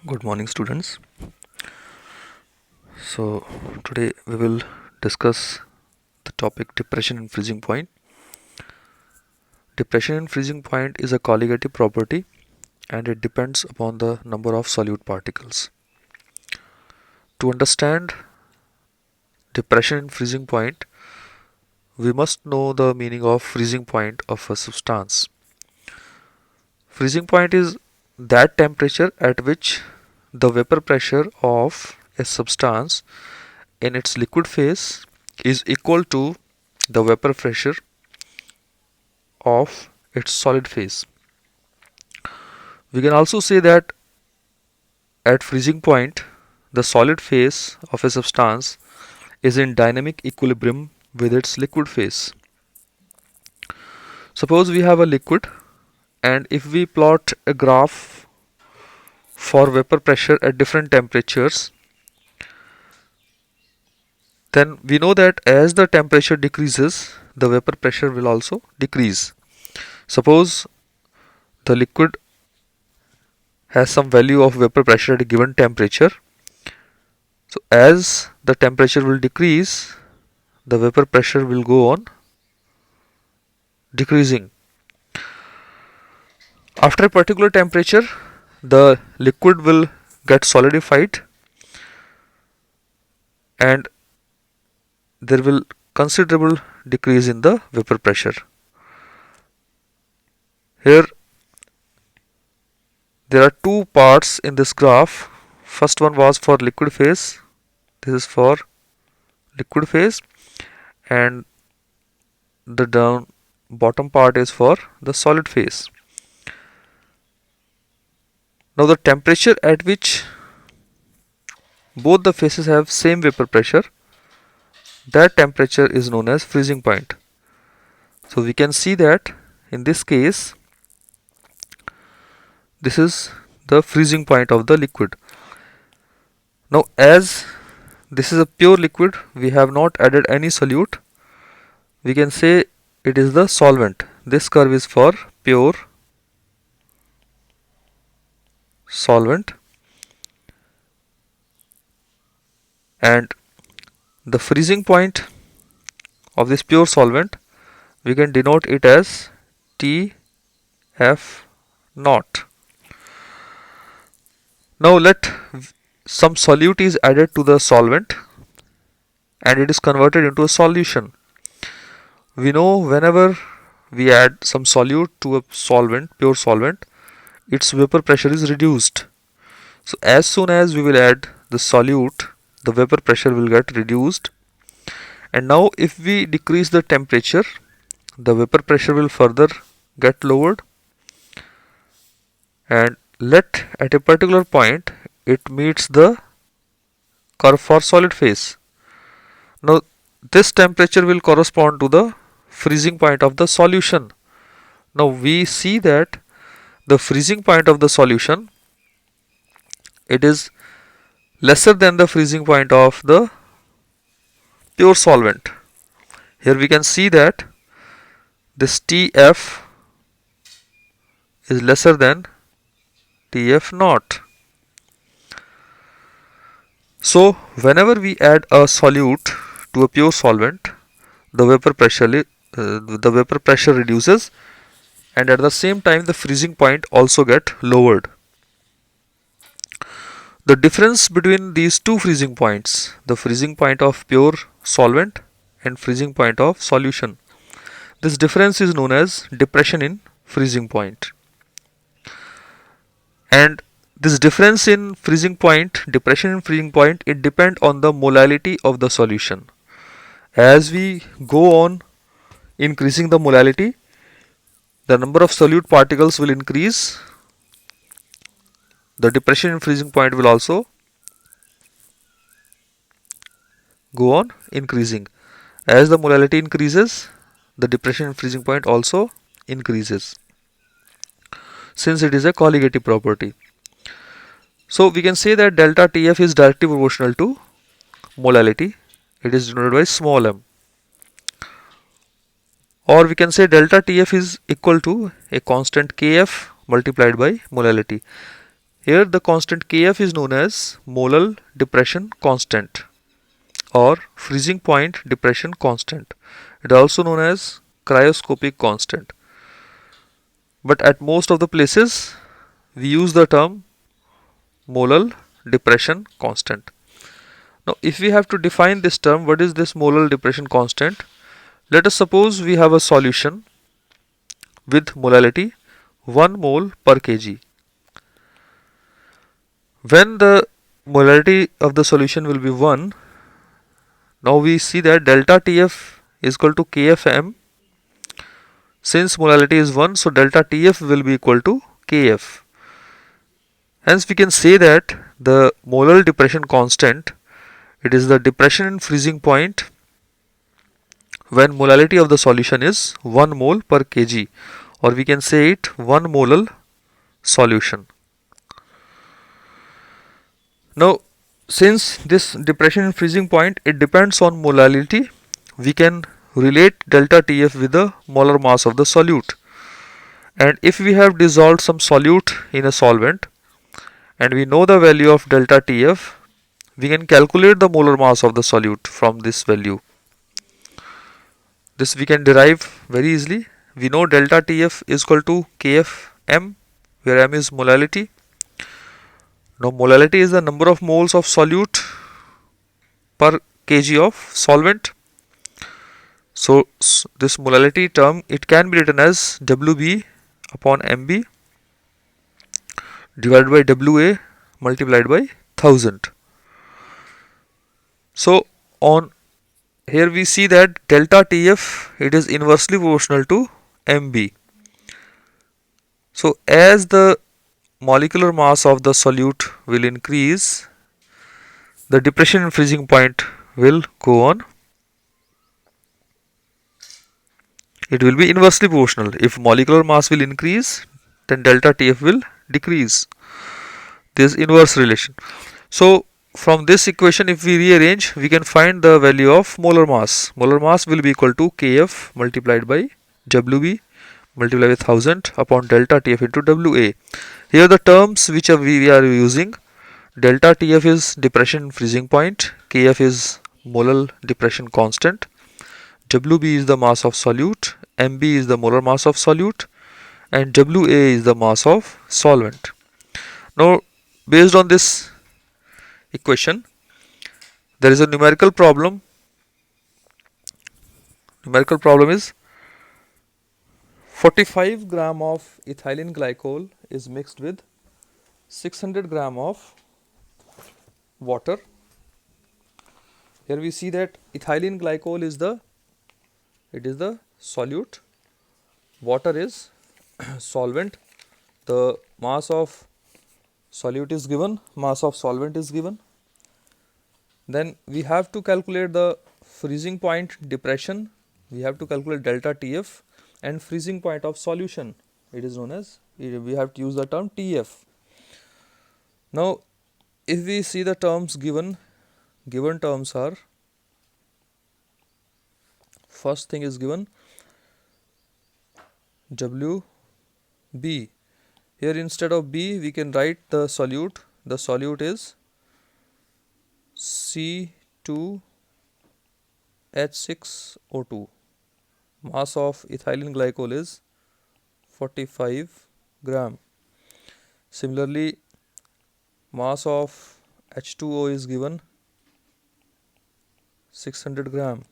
Good morning, students. So, today we will discuss the topic depression and freezing point. Depression and freezing point is a colligative property and it depends upon the number of solute particles. To understand depression and freezing point, we must know the meaning of freezing point of a substance. Freezing point is that temperature at which the vapor pressure of a substance in its liquid phase is equal to the vapor pressure of its solid phase. We can also say that at freezing point, the solid phase of a substance is in dynamic equilibrium with its liquid phase. Suppose we have a liquid, and if we plot a graph for vapor pressure at different temperatures, then we know that as the temperature decreases, the vapor pressure will also decrease. Suppose the liquid has some value of vapor pressure at a given temperature. So as the temperature will decrease, the vapor pressure will go on decreasing. After a particular temperature, the liquid will get solidified and there will considerable decrease in the vapor pressure. Here there are two parts in this graph. First one was for liquid phase. This is for liquid phase, and the bottom part is for the solid phase. Now the temperature at which both the phases have same vapor pressure, that temperature is known as freezing point. So we can see that in this case, this is the freezing point of the liquid. Now as this is a pure liquid, we have not added any solute, we can say it is the solvent. This curve is for pure solvent, and the freezing point of this pure solvent, we can denote it as TF naught. Now let some solute is added to the solvent and it is converted into a solution. We know whenever we add some solute to a solvent, pure solvent, its vapor pressure is reduced. So as soon as we will add the solute, the vapor pressure will get reduced. And now if we decrease the temperature, the vapor pressure will further get lowered, and let at a particular point it meets the curve for solid phase. Now this temperature will correspond to the freezing point of the solution. Now we see that the freezing point of the solution, it is lesser than the freezing point of the pure solvent. Here we can see that this TF is lesser than TF naught. So whenever we add a solute to a pure solvent, the vapor pressure reduces, and at the same time the freezing point also get lowered. The difference between these two freezing points, the freezing point of pure solvent and freezing point of solution, this difference is known as depression in freezing point. And this difference in freezing point, depression in freezing point, it depends on the molality of the solution. As we go on increasing the molality, the number of solute particles will increase. The depression in freezing point will also go on increasing. As the molality increases, the depression in freezing point also increases, since it is a colligative property. So we can say that delta TF is directly proportional to molality. It is denoted by small m. Or we can say delta TF is equal to a constant Kf multiplied by molality. Here the constant Kf is known as molar depression constant or freezing point depression constant. It is also known as cryoscopic constant. But at most of the places we use the term molar depression constant. Now if we have to define this term, what is this molar depression constant? Let us suppose we have a solution with molality 1 mole per kg. When the molarity of the solution will be 1, now we see that delta Tf is equal to Kfm. Since molality is 1, so delta Tf will be equal to Kf. Hence we can say that the molar depression constant, it is the depression in freezing point when molality of the solution is 1 mole per kg, or we can say it 1 molar solution. Now since this depression in freezing point, it depends on molality, we can relate delta Tf with the molar mass of the solute. And if we have dissolved some solute in a solvent and we know the value of delta Tf, we can calculate the molar mass of the solute from this value. This we can derive very easily. We know delta Tf is equal to Kfm, where m is molality. Now molality is the number of moles of solute per kg of solvent. So this molality term, it can be written as Wb upon Mb divided by Wa multiplied by 1000. So on here we see that delta Tf, it is inversely proportional to Mb. So as the molecular mass of the solute will increase, the depression in freezing point will go on. It will be inversely proportional. If molecular mass will increase, then delta Tf will decrease. This inverse relation. So from this equation, if we rearrange, we can find the value of molar mass. Molar mass will be equal to Kf multiplied by Wb multiplied with 1000 upon delta Tf into Wa. Here the terms which we are using, delta Tf is depression in freezing point, Kf is molar depression constant, Wb is the mass of solute, Mb is the molar mass of solute, and Wa is the mass of solvent. Now based on this equation, there is a numerical problem. Numerical problem is 45 gram of ethylene glycol is mixed with 600 gram of water. Here we see that ethylene glycol is the solute, water is solvent. The mass of solute is given, mass of solvent is given. Then we have to calculate the freezing point depression, we have to calculate delta Tf, and freezing point of solution, it is known as, we have to use the term Tf. Now if we see the terms given terms are, first thing is given Wb. Here instead of B we can write the solute. The solute is C2H6O2. Mass of ethylene glycol is 45 gram. Similarly, mass of H2O is given 600 gram.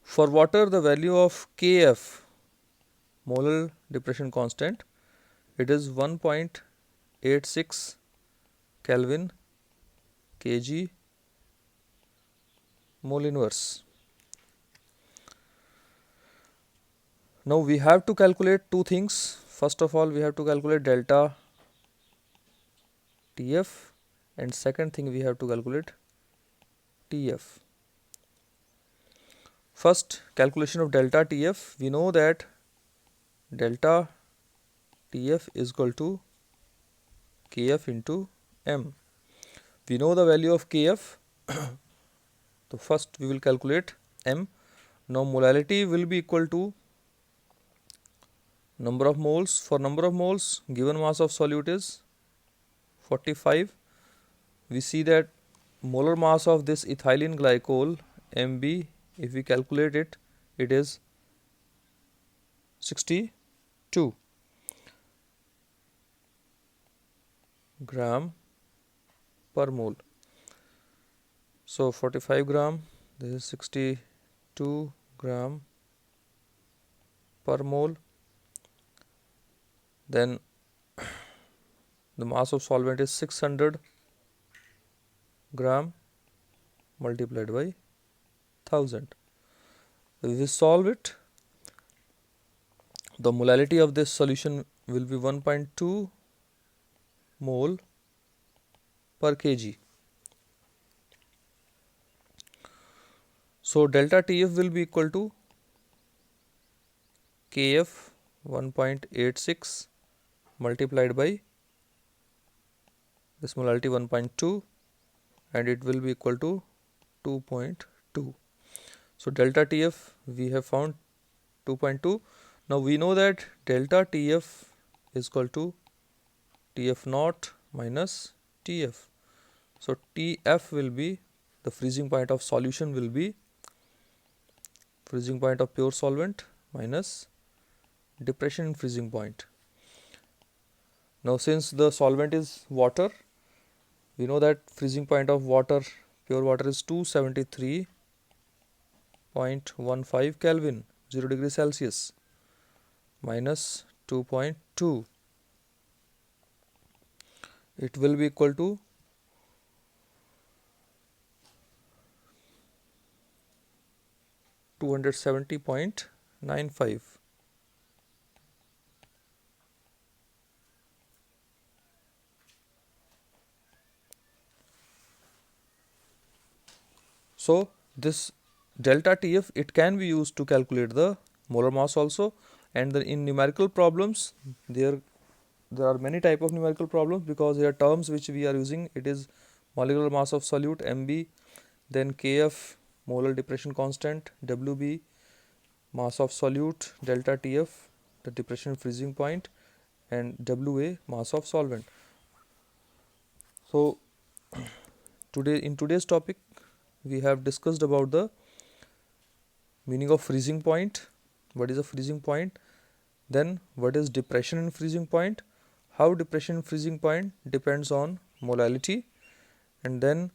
For water, the value of Kf, molar depression constant, it is 1.86 Kelvin kg mole inverse. Now we have to calculate two things. First of all, we have to calculate delta Tf, and second thing we have to calculate Tf. First, calculation of delta Tf. We know that delta Tf is equal to Kf into m. We know the value of Kf. So first we will calculate m. Now molality will be equal to Number of moles, for number of moles given mass of solute is 45. We see that molar mass of this ethylene glycol Mb, if we calculate it, it is 62 gram per mole. So 45 gram, this is 62 gram per mole. Then the mass of solvent is 600 gram multiplied by 1000. If we solve it, the molality of this solution will be 1.2 mole per kg. So delta TF will be equal to Kf 1.86 multiplied by this molality 1.2, and it will be equal to 2.2. So delta TF we have found 2.2. Now we know that delta TF is equal to TF naught minus TF. So TF will be, the freezing point of solution will be freezing point of pure solvent minus depression in freezing point. Now since the solvent is water, we know that freezing point of water, pure water, is 273.15 Kelvin, 0 degree Celsius, minus 2.2. It will be equal to 270.95. So this delta TF, it can be used to calculate the molar mass also, and in numerical problems there are many type of numerical problems, because there are terms which we are using. It is molecular mass of solute Mb, then Kf molar depression constant, Wb mass of solute, delta TF the depression freezing point, and Wa mass of solvent. So in today's topic we have discussed about the meaning of freezing point, what is a freezing point, then what is depression in freezing point, how depression in freezing point depends on molality, and then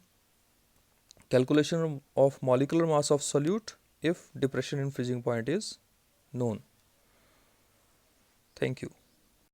calculation of molecular mass of solute if depression in freezing point is known. Thank you.